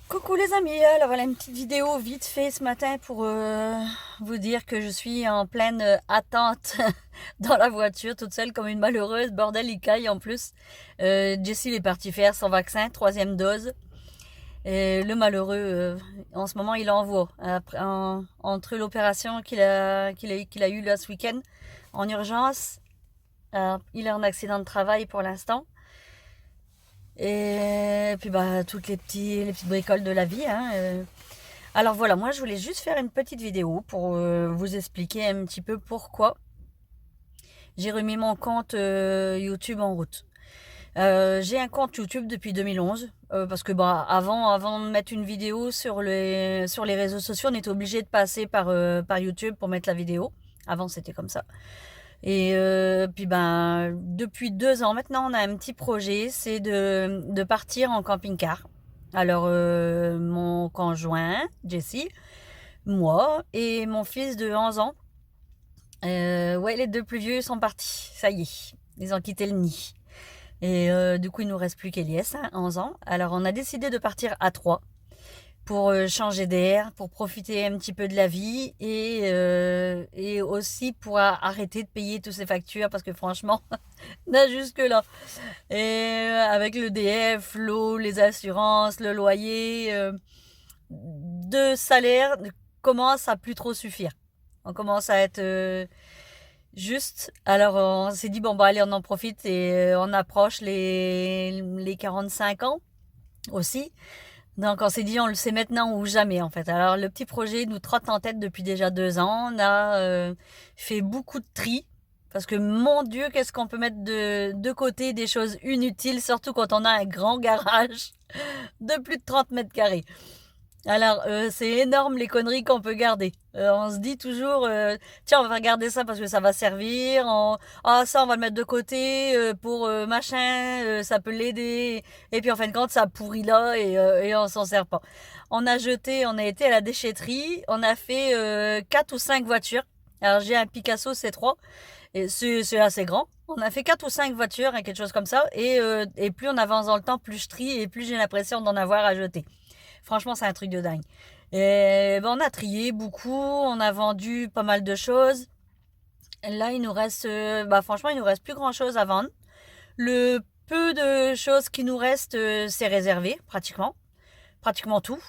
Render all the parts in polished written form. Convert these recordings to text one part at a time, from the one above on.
Coucou les amis, alors voilà une petite vidéo vite fait ce matin pour vous dire que je suis en pleine attente dans la voiture, toute seule comme une malheureuse, bordel il caille en plus. Jessie est parti faire son vaccin, troisième dose. Et le malheureux, en ce moment il envoie, entre l'opération qu'il a eu là ce week-end en urgence, il est en accident de travail pour l'instant. Et puis bah toutes les petites bricoles de la vie, hein. Alors voilà, moi je voulais juste faire une petite vidéo pour vous expliquer un petit peu pourquoi j'ai remis mon compte YouTube en route. J'ai un compte YouTube depuis 2011 parce que bah avant de mettre une vidéo sur les réseaux sociaux, on était obligé de passer par YouTube pour mettre la vidéo. Avant c'était comme ça. Et puis ben depuis 2 ans maintenant, on a un petit projet, c'est de partir en camping-car. Alors mon conjoint, Jesse, moi et mon fils de 11 ans, ouais les deux plus vieux sont partis, ça y est, ils ont quitté le nid. Et du coup il nous reste plus qu'Elias, hein, 11 ans. Alors on a décidé de partir à 3 pour changer d'air, pour profiter un petit peu de la vie et aussi pour arrêter de payer toutes ces factures parce que franchement, on a jusque là. Et avec le DF, l'eau, les assurances, le loyer, deux salaires commence à plus trop suffire. On commence à être juste. Alors on s'est dit bon bah allez on en profite et on approche les 45 ans aussi. Donc on s'est dit on le sait maintenant ou jamais en fait. Alors le petit projet nous trotte en tête depuis déjà 2 ans. On a fait beaucoup de tri parce que mon Dieu qu'est-ce qu'on peut mettre de côté des choses inutiles, surtout quand on a un grand garage de plus de 30 mètres carrés. Alors c'est énorme les conneries qu'on peut garder. On se dit toujours tiens on va garder ça parce que ça va servir. Ah ça on va le mettre de côté pour machin, ça peut l'aider. Et puis en fin de compte ça pourrit là et on s'en sert pas. On a été à la déchetterie, on a fait 4 ou 5 voitures. Alors j'ai un Picasso C3 et c'est assez grand. On a fait 4 ou 5 voitures, hein, quelque chose comme ça. Et plus on avance dans le temps, plus je trie et plus j'ai l'impression d'en avoir à jeter. Franchement, c'est un truc de dingue. Et ben, on a trié beaucoup, on a vendu pas mal de choses. Là, il nous reste, bah franchement, il nous reste plus grand chose à vendre. Le peu de choses qui nous restent, c'est réservé, pratiquement tout.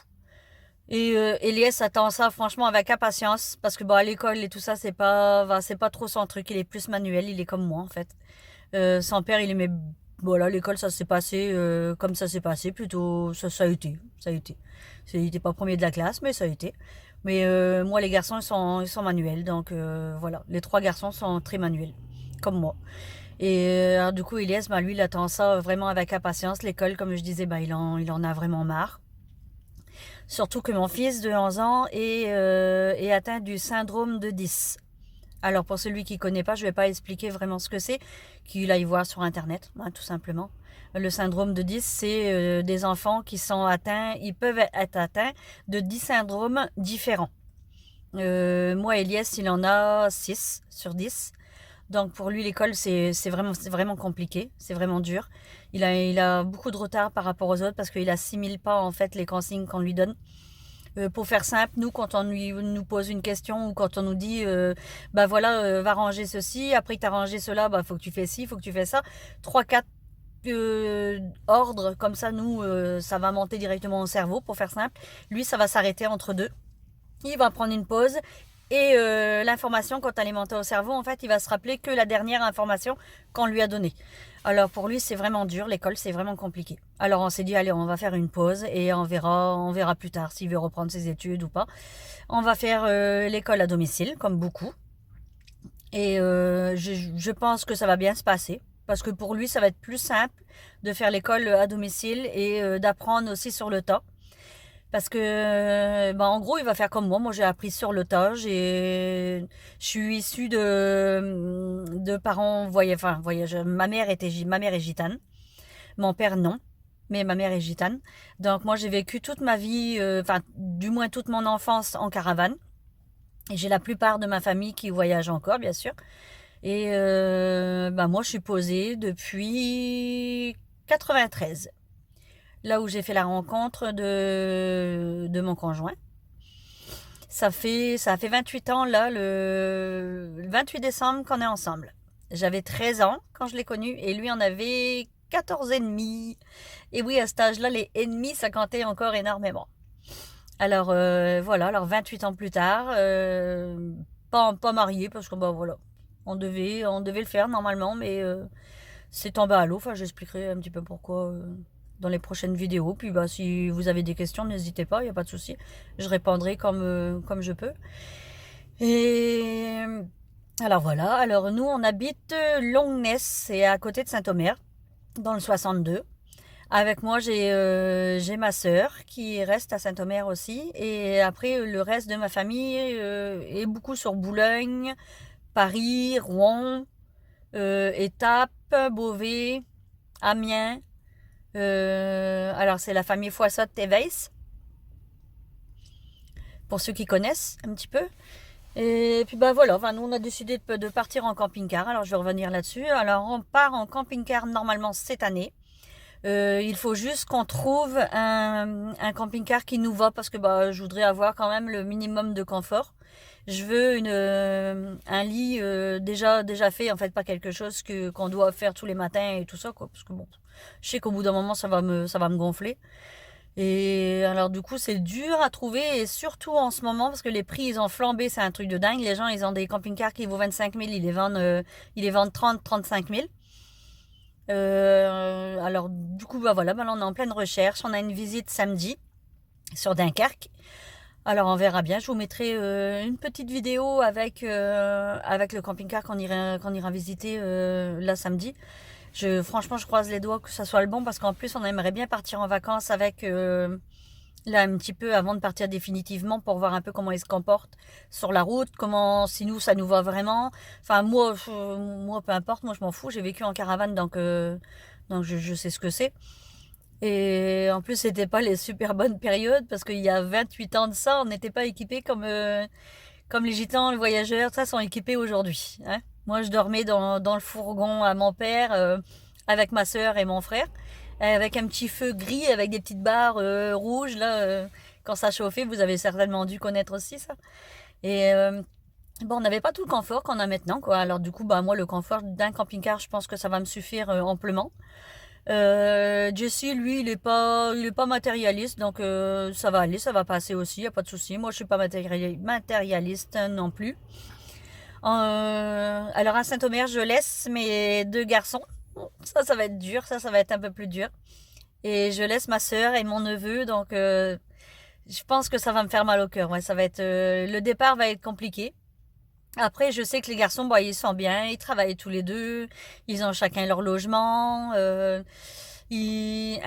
Et Elias attend ça franchement avec impatience parce que bon à l'école et tout ça c'est pas trop son truc. Il est plus manuel, il est comme moi en fait. Son père il aimait voilà l'école ça s'est passé comme ça s'est passé plutôt ça a été il n'était pas premier de la classe mais ça a été. Mais moi les garçons ils sont manuels donc voilà les 3 garçons sont très manuels comme moi. Et alors, du coup Elias bah, lui il attend ça vraiment avec impatience. L'école comme je disais bah il en a vraiment marre. Surtout que mon fils de 11 ans est atteint du syndrome de 10. Alors pour celui qui ne connaît pas, je ne vais pas expliquer vraiment ce que c'est, qu'il aille voir sur internet, hein, tout simplement. Le syndrome de 10, c'est des enfants qui sont atteints, ils peuvent être atteints de 10 syndromes différents. Moi, Elias, il en a 6 sur 10. Donc pour lui, l'école, c'est vraiment compliqué, c'est vraiment dur. Il a beaucoup de retard par rapport aux autres parce qu'il assimile pas en fait les consignes qu'on lui donne. Pour faire simple, nous, quand on nous pose une question ou quand on nous dit, bah voilà, va ranger ceci, après que tu as rangé cela, bah faut que tu fais ci, faut que tu fais ça, 3, 4 ordres comme ça, nous, ça va monter directement au cerveau pour faire simple. Lui, ça va s'arrêter entre deux. Il va prendre une pause et l'information, quand elle est montée au cerveau, en fait, il va se rappeler que la dernière information qu'on lui a donnée. Alors pour lui, c'est vraiment dur, l'école, c'est vraiment compliqué. Alors on s'est dit, allez, on va faire une pause et on verra plus tard s'il veut reprendre ses études ou pas. On va faire l'école à domicile, comme beaucoup. Et je pense que ça va bien se passer. Parce que pour lui, ça va être plus simple de faire l'école à domicile et d'apprendre aussi sur le tas. Parce que, ben, en gros, il va faire comme moi. Moi, j'ai appris sur le tas. Je suis issue de parents voyageurs. Ma mère est gitane. Mon père, non. Mais ma mère est gitane. Donc, moi, j'ai vécu toute ma vie, enfin, du moins toute mon enfance en caravane. Et j'ai la plupart de ma famille qui voyage encore, bien sûr. Et, ben, moi, je suis posée depuis 93. là où j'ai fait la rencontre de mon conjoint. Ça fait 28 ans, là, le 28 décembre qu'on est ensemble. J'avais 13 ans quand je l'ai connu et lui en avait 14 et demi. Et oui, à cet âge-là, les ennemis, ça comptait encore énormément. Alors voilà, alors 28 ans plus tard, pas marié parce que bah voilà, on devait le faire normalement, mais c'est tombé à l'eau. Enfin, j'expliquerai un petit peu pourquoi dans les prochaines vidéos. Puis bah si vous avez des questions, n'hésitez pas, il n'y a pas de souci. Je répondrai comme je peux. Et alors voilà, alors nous on habite Longnes, c'est à côté de Saint-Omer, dans le 62. Avec moi, j'ai ma sœur qui reste à Saint-Omer aussi. Et après, le reste de ma famille est beaucoup sur Boulogne, Paris, Rouen, Étape, Beauvais, Amiens. Alors, c'est la famille Foissat-Théveis, pour ceux qui connaissent un petit peu. Et puis bah voilà, enfin, nous on a décidé de partir en camping-car. Alors je vais revenir là-dessus. Alors on part en camping-car normalement cette année. Il faut juste qu'on trouve un camping-car qui nous va parce que bah, je voudrais avoir quand même le minimum de confort. Je veux un lit déjà fait, en fait, pas quelque chose qu'on doit faire tous les matins et tout ça, quoi. Parce que bon, je sais qu'au bout d'un moment, ça va me gonfler. Et alors du coup, c'est dur à trouver et surtout en ce moment parce que les prix, ils ont flambé, c'est un truc de dingue. Les gens, ils ont des camping-cars qui vaut 25 000, ils les vendent 30-35 000. Alors du coup bah voilà, maintenant on est en pleine recherche, on a une visite samedi sur Dunkerque. Alors on verra bien, je vous mettrai une petite vidéo avec le camping-car qu'on ira visiter là samedi. Franchement je croise les doigts que ça soit le bon parce qu'en plus on aimerait bien partir en vacances avec là un petit peu avant de partir définitivement pour voir un peu comment ils se comportent sur la route, si nous ça nous va vraiment. Enfin moi peu importe, moi je m'en fous, j'ai vécu en caravane donc je sais ce que c'est. Et en plus c'était pas les super bonnes périodes parce qu'il y a 28 ans de ça, on n'était pas équipés comme les gitans, les voyageurs, ça sont équipés aujourd'hui, hein. Moi je dormais dans le fourgon à mon père avec ma soeur et mon frère avec un petit feu gris avec des petites barres rouges là quand ça chauffait. Vous avez certainement dû connaître aussi ça. Et bon, on n'avait pas tout le confort qu'on a maintenant, quoi. Alors du coup, bah moi le confort d'un camping-car, je pense que ça va me suffire amplement. Jesse, lui, il est pas matérialiste, donc ça va aller, ça va passer aussi, y a pas de souci. Moi, je suis pas matérialiste non plus. Alors à Saint-Omer, je laisse mes deux garçons. Ça va être dur, ça va être un peu plus dur. Et je laisse ma sœur et mon neveu, donc je pense que ça va me faire mal au cœur. Ouais, ça va être le départ va être compliqué. Après, je sais que les garçons, bah, ils sont bien, ils travaillent tous les deux, ils ont chacun leur logement. Un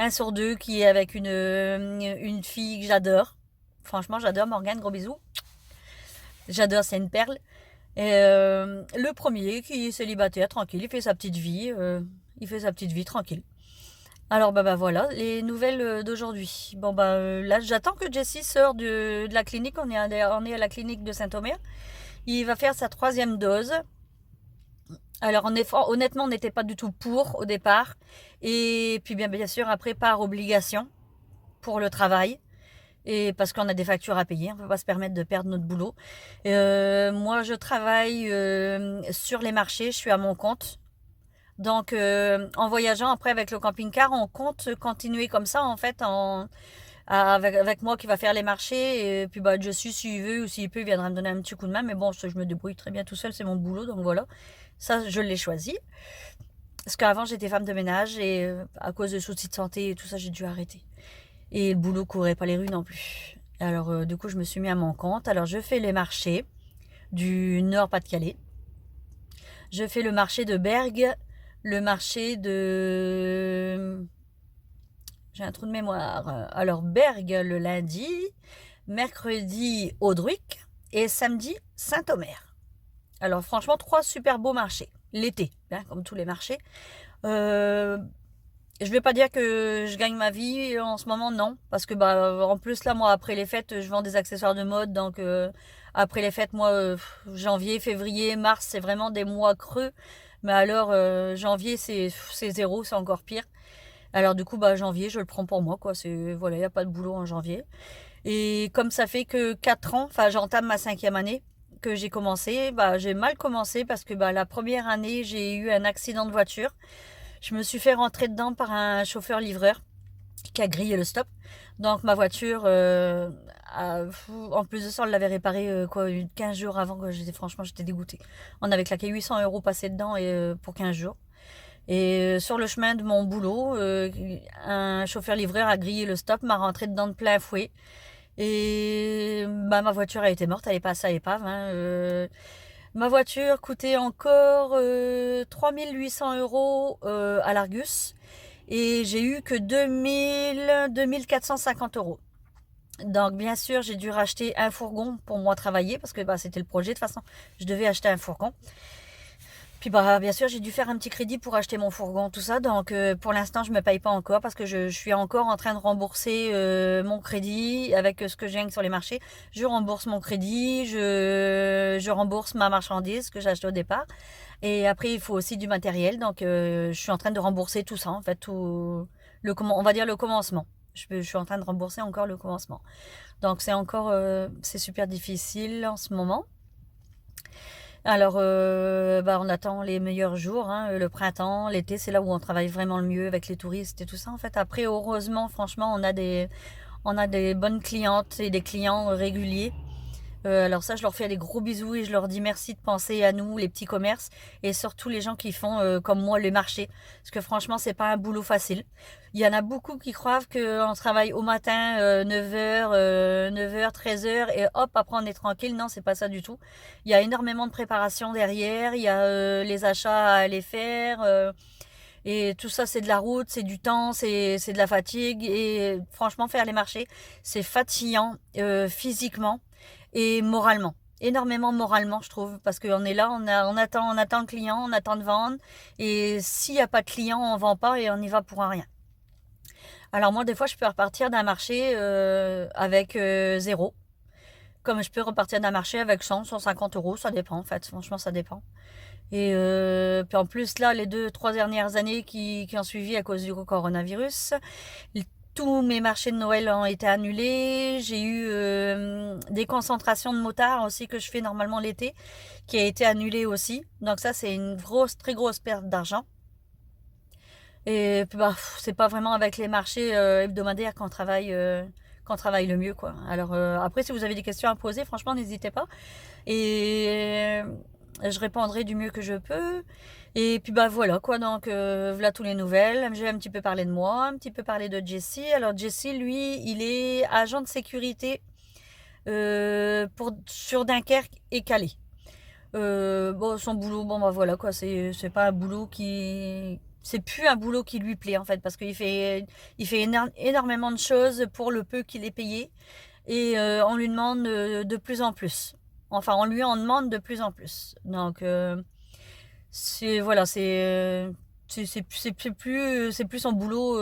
sur deux qui est avec une fille que j'adore. Franchement, j'adore Morgane, gros bisous. J'adore, c'est une perle. Et le premier qui est célibataire, tranquille, il fait sa petite vie tranquille. Alors bah voilà, les nouvelles d'aujourd'hui. Bon bah là j'attends que Jessie sort de la clinique, on est à la clinique de Saint-Omer. Il va faire sa 3e dose. Alors honnêtement on n'était pas du tout pour au départ. Et puis bien sûr après par obligation pour le travail. Et parce qu'on a des factures à payer, on ne peut pas se permettre de perdre notre boulot. Moi je travaille sur les marchés, je suis à mon compte. Donc, en voyageant après avec le camping-car, on compte continuer comme ça, en fait, avec moi qui va faire les marchés. Et puis, bah, je suis, s'il veut ou s'il peut, il viendra me donner un petit coup de main. Mais bon, je me débrouille très bien tout seul, c'est mon boulot. Donc voilà, ça, je l'ai choisi. Parce qu'avant, j'étais femme de ménage et à cause de soucis de santé et tout ça, j'ai dû arrêter. Et le boulot courait pas les rues non plus. Alors, du coup, je me suis mis à mon compte. Alors, je fais les marchés du Nord-Pas-de-Calais. Je fais le marché de Bergue. Le marché de... J'ai un trou de mémoire. Alors, Bergue le lundi, mercredi, Audruic et samedi, Saint-Omer. Alors, franchement, 3 super beaux marchés. L'été, hein, comme tous les marchés. Je vais pas dire que je gagne ma vie en ce moment, non. Parce que, bah, en plus, là, moi, après les fêtes, je vends des accessoires de mode. Donc, après les fêtes, moi, janvier, février, mars, c'est vraiment des mois creux. Mais alors, janvier, c'est zéro, c'est encore pire. Alors du coup, bah janvier, je le prends pour moi, quoi. C'est voilà, il n'y a pas de boulot en janvier. Et comme ça fait que 4 ans, enfin j'entame ma 5e année que j'ai commencé, bah j'ai mal commencé parce que bah la première année, j'ai eu un accident de voiture. Je me suis fait rentrer dedans par un chauffeur-livreur qui a grillé le stop. Donc ma voiture, en plus de ça, on l'avait réparée 15 jours avant. Franchement, j'étais dégoûtée. On avait claqué 800 € passés dedans pour 15 jours. Et sur le chemin de mon boulot, un chauffeur-livreur a grillé le stop, m'a rentré dedans de plein fouet. Et bah, ma voiture a été morte, elle est passée à l'épave. Hein. Ma voiture coûtait encore 3 800 € à l'Argus. Et j'ai eu que 2 450 €. Donc bien sûr, j'ai dû racheter un fourgon pour moi travailler parce que bah, c'était le projet. De toute façon, je devais acheter un fourgon. Puis bah bien sûr, j'ai dû faire un petit crédit pour acheter mon fourgon, tout ça. Donc pour l'instant, je me paye pas encore parce que je suis encore en train de rembourser mon crédit avec ce que je gagne sur les marchés. Je rembourse mon crédit, je rembourse ma marchandise que j'ai achetée au départ. Et après, il faut aussi du matériel. Donc je suis en train de rembourser tout ça, en fait, tout on va dire le commencement. Je suis en train de rembourser encore le commencement. Donc c'est encore c'est super difficile en ce moment. Alors, bah, on attend les meilleurs jours, hein, le printemps, l'été, c'est là où on travaille vraiment le mieux avec les touristes et tout ça. En fait, après, heureusement, franchement, on a des bonnes clientes et des clients réguliers. Alors ça, je leur fais des gros bisous et je leur dis merci de penser à nous, les petits commerces, et surtout les gens qui font comme moi les marchés. Parce que franchement, c'est pas un boulot facile. Il y en a beaucoup qui croient qu'on travaille au matin 9h, 13h et hop, après on est tranquille. Non, c'est pas ça du tout. Il y a énormément de préparation derrière, il y a les achats à aller faire. Et tout ça, c'est de la route, c'est du temps, c'est de la fatigue. Et franchement, faire les marchés, c'est fatigant physiquement et moralement. Énormément moralement, je trouve, parce qu'on est là, on attend le client, on attend de vendre. Et s'il n'y a pas de client, on ne vend pas et on y va pour un rien. Alors moi, des fois, je peux repartir d'un marché avec zéro. Comme je peux repartir d'un marché avec 100, 150 €, ça dépend en fait. Franchement, ça dépend. Et puis en plus, là, les 2, 3 dernières années qui ont suivi à cause du coronavirus, tous mes marchés de Noël ont été annulés. J'ai eu des concentrations de motards aussi que je fais normalement l'été, qui a été annulée aussi. Donc ça, c'est une grosse, très grosse perte d'argent. Et puis bah, c'est pas vraiment avec les marchés hebdomadaires qu'on travaille le mieux, quoi. Alors après, si vous avez des questions à poser, franchement, n'hésitez pas. Et je répondrai du mieux que je peux. Et puis bah voilà quoi, donc voilà tous les nouvelles. J'ai un petit peu parlé de moi, un petit peu parlé de Jesse. Alors Jesse, lui, il est agent de sécurité sur Dunkerque et Calais. Bon, son boulot, bon bah voilà quoi, c'est pas un boulot qui... C'est plus un boulot qui lui plaît en fait, parce il fait énormément de choses pour le peu qu'il est payé. Et on lui demande de plus en plus. Enfin, on lui en demande de plus en plus. Donc, c'est voilà, c'est plus son boulot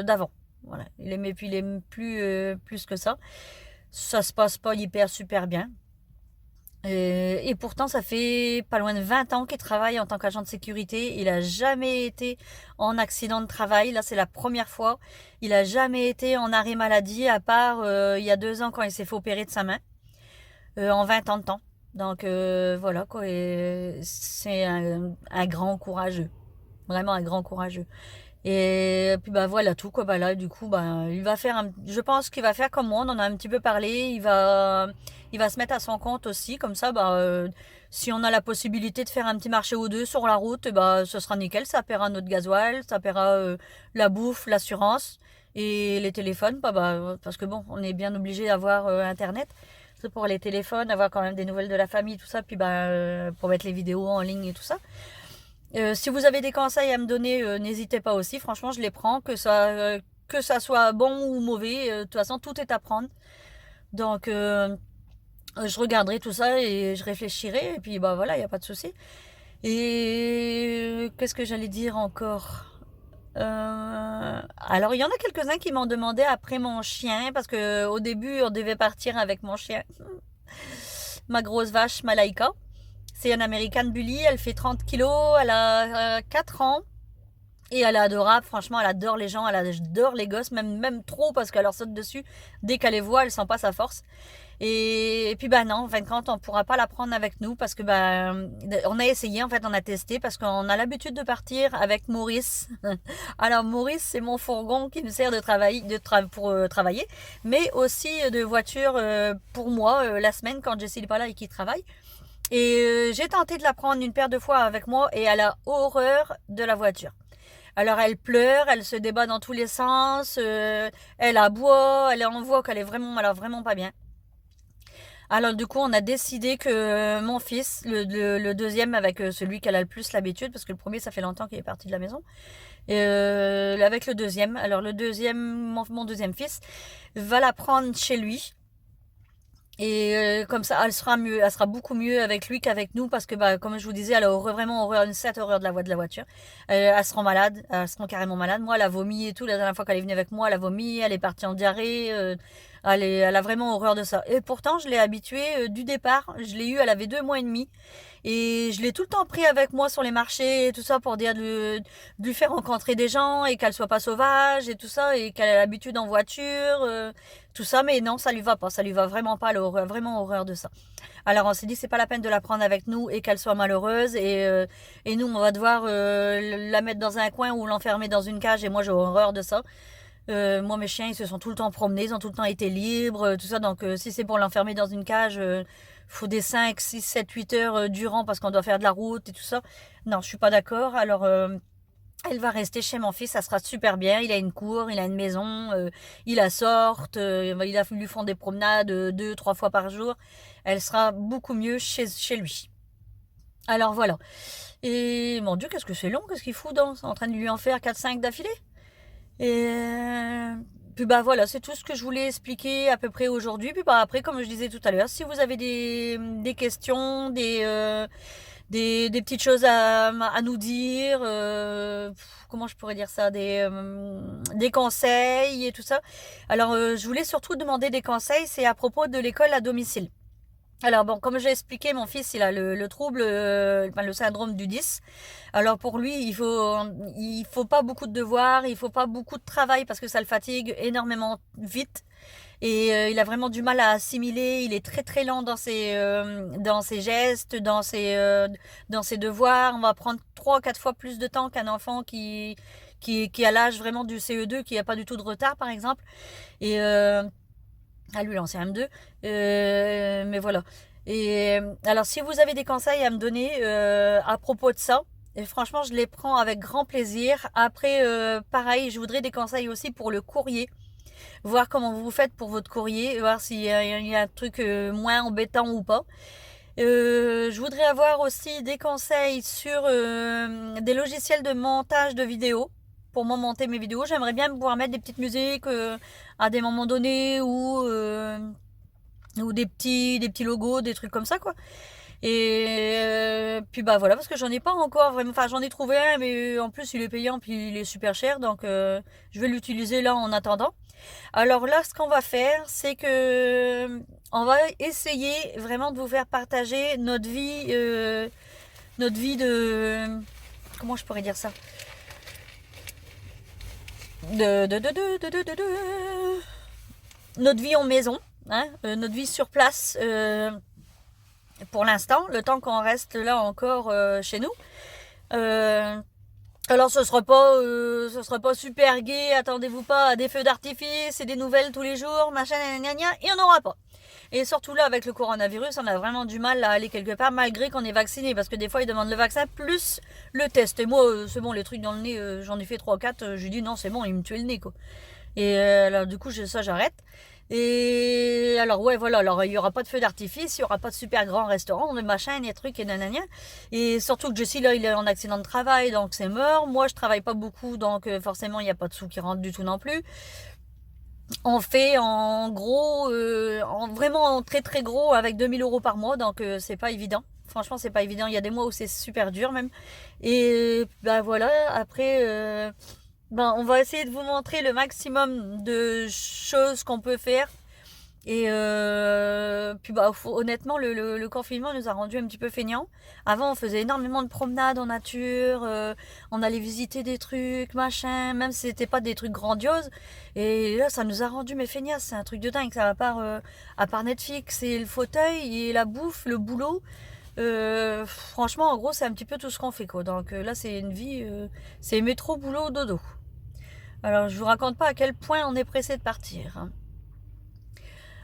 d'avant. Voilà, il aime plus que ça. Ça se passe pas hyper super bien. Et pourtant, ça fait pas loin de 20 ans qu'il travaille en tant qu'agent de sécurité. Il a jamais été en accident de travail. Là, c'est la première fois. Il a jamais été en arrêt maladie, à part il y a 2 ans quand il s'est fait opérer de sa main, en 20 ans de temps. Donc voilà quoi. Et c'est un grand courageux. Vraiment un grand courageux. Et puis bah voilà tout quoi. Bah là du coup bah il va faire je pense qu'il va faire comme moi, on en a un petit peu parlé. Il va se mettre à son compte aussi, comme ça bah si on a la possibilité de faire un petit marché ou deux sur la route, bah ce sera nickel. Ça paiera notre gasoil, ça paiera la bouffe, l'assurance et les téléphones. Parce que bon, on est bien obligé d'avoir internet. C'est pour les téléphones, avoir quand même des nouvelles de la famille, tout ça, puis bah pour mettre les vidéos en ligne et tout ça. Si vous avez des conseils à me donner, n'hésitez pas aussi. Franchement, je les prends, que ça soit bon ou mauvais. De toute façon, tout est à prendre. Donc, je regarderai tout ça et je réfléchirai. Et puis, bah voilà, il n'y a pas de souci. Et qu'est-ce que j'allais dire encore? Alors, il y en a quelques-uns qui m'ont demandé après mon chien, parce que au début, on devait partir avec mon chien, ma grosse vache Malaika. C'est une American Bully, elle fait 30 kilos, elle a 4 ans. Et elle est adorable, franchement, elle adore les gens, elle adore les gosses, même trop parce qu'elle leur saute dessus. Dès qu'elle les voit, elle sent pas sa force. Et puis bah non, en fin de compte, on pourra pas la prendre avec nous parce que bah on a essayé, en fait, on a testé parce qu'on a l'habitude de partir avec Maurice. Alors Maurice, c'est mon fourgon qui me sert de travail, pour travailler, mais aussi de voiture pour moi la semaine quand Jessie n'est pas là et qu'il travaille. Et j'ai tenté de la prendre une paire de fois avec moi et elle a horreur de la voiture. Alors elle pleure, elle se débat dans tous les sens, elle aboie, on voit qu'elle est vraiment, alors vraiment pas bien. Alors du coup, on a décidé que mon fils, le deuxième avec celui qu'elle a le plus l'habitude, parce que le premier, ça fait longtemps qu'il est parti de la maison, et avec le deuxième, alors le deuxième, mon deuxième fils, va la prendre chez lui. Et comme ça, elle sera mieux, elle sera beaucoup mieux avec lui qu'avec nous parce que, bah, comme je vous disais, elle a vraiment horreur, une certaine horreur de la voiture. Elle se rend malade, elle se rend carrément malade. Moi, elle a vomi et tout. La dernière fois qu'elle est venue avec moi, elle a vomi, elle est partie en diarrhée. Elle a vraiment horreur de ça. Et pourtant, je l'ai habituée du départ. Je l'ai eue, elle avait 2 mois et demi. Et je l'ai tout le temps pris avec moi sur les marchés et tout ça pour dire de lui faire rencontrer des gens et qu'elle soit pas sauvage et tout ça et qu'elle ait l'habitude en voiture, tout ça. Mais non, ça lui va pas, ça lui va vraiment pas, elle a vraiment horreur de ça. Alors on s'est dit c'est pas la peine de la prendre avec nous et qu'elle soit malheureuse et nous on va devoir la mettre dans un coin ou l'enfermer dans une cage et moi j'ai horreur de ça. Moi mes chiens ils se sont tout le temps promenés, ils ont tout le temps été libres, tout ça, donc si c'est pour l'enfermer dans une cage, faut des 5, 6, 7, 8 heures durant parce qu'on doit faire de la route et tout ça. Non, je suis pas d'accord. Alors elle va rester chez mon fils, ça sera super bien. Il a une cour, il a une maison, il la sorte, ils lui font des promenades 2, 3 fois par jour. Elle sera beaucoup mieux chez lui. Alors voilà. Et mon Dieu, qu'est-ce que c'est long, qu'est-ce qu'il fout dans, en train de lui en faire 4, 5 d'affilée. Et puis bah voilà, c'est tout ce que je voulais expliquer à peu près aujourd'hui. Puis bah après, comme je disais tout à l'heure, si vous avez des questions, des petites choses à nous dire, comment je pourrais dire ça, des conseils et tout ça. Alors je voulais surtout demander des conseils, c'est à propos de l'école à domicile. Alors bon, comme j'ai expliqué, mon fils, il a le trouble, le syndrome du 10. Alors pour lui, il faut pas beaucoup de devoirs, il faut pas beaucoup de travail parce que ça le fatigue énormément vite. Et il a vraiment du mal à assimiler. Il est très très lent dans ses gestes, dans ses devoirs. On va prendre 3, 4 fois plus de temps qu'un enfant qui a l'âge vraiment du CE2, qui a pas du tout de retard, par exemple. Et lui, l'ancien M2. Mais voilà. Et alors, si vous avez des conseils à me donner à propos de ça, et franchement, je les prends avec grand plaisir. Après, pareil, je voudrais des conseils aussi pour le courrier. Voir comment vous faites pour votre courrier, voir s'il y a un truc moins embêtant ou pas. Je voudrais avoir aussi des conseils sur des logiciels de montage de vidéos. Pour moi monter mes vidéos, j'aimerais bien pouvoir mettre des petites musiques à des moments donnés ou des petits logos, des trucs comme ça quoi. Et puis bah voilà, parce que j'en ai pas encore vraiment, enfin j'en ai trouvé un mais en plus il est payant puis il est super cher donc je vais l'utiliser là en attendant. Alors là ce qu'on va faire c'est que on va essayer vraiment de vous faire partager notre vie de, comment je pourrais dire ça, notre vie en maison, hein, notre vie sur place pour l'instant, le temps qu'on reste là encore chez nous. Alors ce sera pas super gai, attendez-vous pas à des feux d'artifice et des nouvelles tous les jours, machin, gna gna, il n'y en aura pas. Et surtout là, avec le coronavirus, on a vraiment du mal à aller quelque part malgré qu'on est vacciné. Parce que des fois, ils demandent le vaccin plus le test. Et moi, c'est bon, les trucs dans le nez, j'en ai fait 3, 4. Je lui dis non, c'est bon, il me tuait le nez, quoi. Et alors du coup, ça, j'arrête. Et alors, ouais, voilà. Alors, il n'y aura pas de feu d'artifice, il n'y aura pas de super grand restaurant, de machin, des trucs et nanana. Et surtout que Jessie, là, il est en accident de travail, donc c'est mort. Moi, je travaille pas beaucoup, donc forcément, il n'y a pas de sous qui rentrent du tout non plus. On fait en gros, vraiment très très gros avec 2 000 € par mois, donc c'est pas évident. Franchement, c'est pas évident. Il y a des mois où c'est super dur même. Et ben voilà, après, on va essayer de vous montrer le maximum de choses qu'on peut faire Et puis bah honnêtement le confinement nous a rendu un petit peu feignants. Avant on faisait énormément de promenades en nature, on allait visiter des trucs, machin, même si c'était pas des trucs grandioses. Et là ça nous a rendu mais feignasses, c'est un truc de dingue. Ça à part Netflix et le fauteuil et la bouffe, le boulot. Franchement en gros c'est un petit peu tout ce qu'on fait quoi. Donc là c'est une vie, c'est métro, boulot, dodo. Alors je vous raconte pas à quel point on est pressé de partir, hein.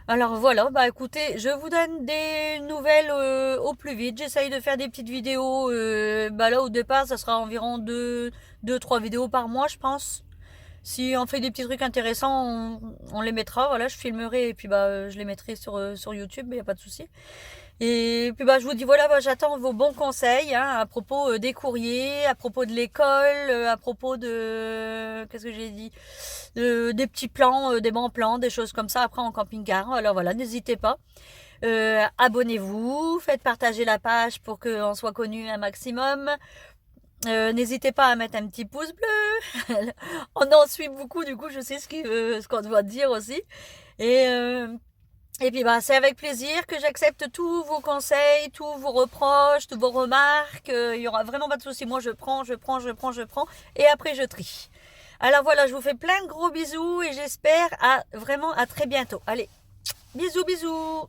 Alors voilà, bah écoutez, je vous donne des nouvelles au plus vite. J'essaye de faire des petites vidéos. Bah là au départ, ça sera environ 3 vidéos par mois, je pense. Si on fait des petits trucs intéressants, on les mettra. Voilà, je filmerai et puis bah je les mettrai sur YouTube, il n'y a pas de souci. Et puis bah je vous dis voilà, bah, j'attends vos bons conseils hein, à propos des courriers, à propos de l'école, à propos de qu'est-ce que j'ai dit, des petits plans, des bons plans, des choses comme ça après en camping-car. Alors voilà, n'hésitez pas. Abonnez-vous, faites partager la page pour qu'on soit connu un maximum. N'hésitez pas à mettre un petit pouce bleu. On en suit beaucoup, du coup je sais ce qu'on doit dire aussi. Et et puis bah, c'est avec plaisir que j'accepte tous vos conseils, tous vos reproches, toutes vos remarques. Il y aura vraiment pas de souci. Moi, je prends. Et après, je trie. Alors voilà, je vous fais plein de gros bisous et j'espère vraiment à très bientôt. Allez, bisous, bisous.